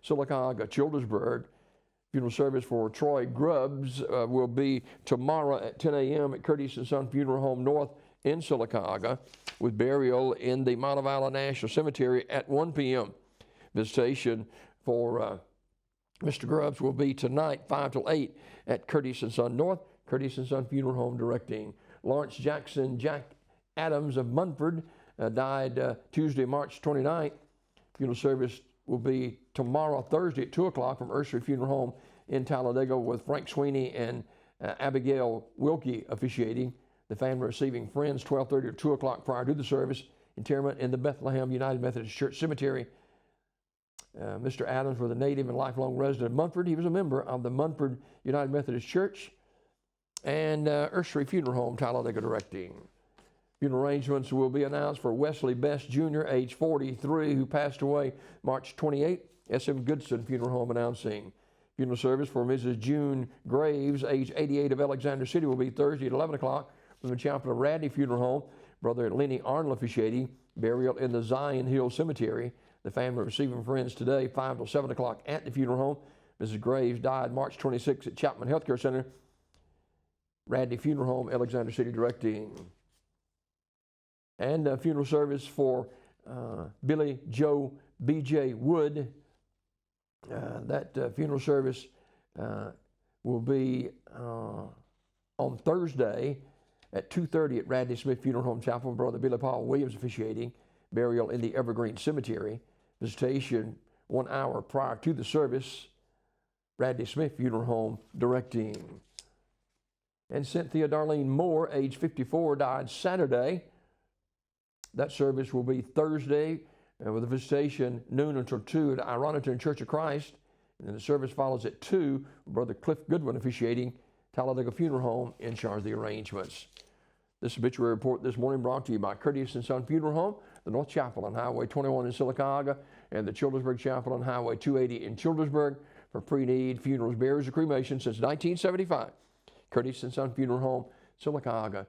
Sylacauga, Childersburg. Funeral service for Troy Grubbs will be tomorrow at 10 a.m. at Curtis & Son Funeral Home North in Sylacauga, with burial in the Montevallo National Cemetery at 1 p.m. Visitation for Mr. Grubbs will be tonight, 5 till 8 at Curtis & Son North, Curtis & Son Funeral Home directing. Lawrence Jackson Jack Adams of Munford died Tuesday, March 29th. Funeral service will be tomorrow, Thursday at 2 o'clock from Ursery Funeral Home in Talladega, with Frank Sweeney and Abigail Wilkie officiating. The family receiving friends 12:30 or 2 o'clock prior to the service. Interment in the Bethlehem United Methodist Church Cemetery. Mr. Adams was a native and lifelong resident of Munford. He was a member of the Munford United Methodist Church and Ursery Funeral Home, Talladega directing. Funeral arrangements will be announced for Wesley Best Jr., age 43, who passed away March 28. S.M. Goodson Funeral Home announcing. Funeral service for Mrs. June Graves, age 88, of Alexander City, will be Thursday at 11 o'clock from the chapel of Radney Funeral Home. Brother Lenny Arnold officiating. Burial in the Zion Hill Cemetery. The family receiving friends today, 5 till 7 o'clock at the funeral home. Mrs. Graves died March 26 at Chapman Healthcare Center. Radney Funeral Home, Alexander City directing. And a funeral service for Billy Joe B.J. Wood. That funeral service will be on Thursday at 2:30 at Radley Smith Funeral Home Chapel. Brother Billy Paul Williams officiating. Burial in the Evergreen Cemetery. Visitation 1 hour prior to the service. Radley Smith Funeral Home directing. And Cynthia Darlene Moore, age 54, died Saturday. That service will be Thursday with a visitation noon until 2 at Ironton Church of Christ. And then the service follows at 2, Brother Cliff Goodwin officiating, Talladega Funeral Home in charge of the arrangements. This obituary report this morning brought to you by Curtis & Son Funeral Home, the North Chapel on Highway 21 in Sylacauga, and the Childersburg Chapel on Highway 280 in Childersburg for pre-need funerals, burials, and cremation since 1975. Curtis & Son Funeral Home, Sylacauga,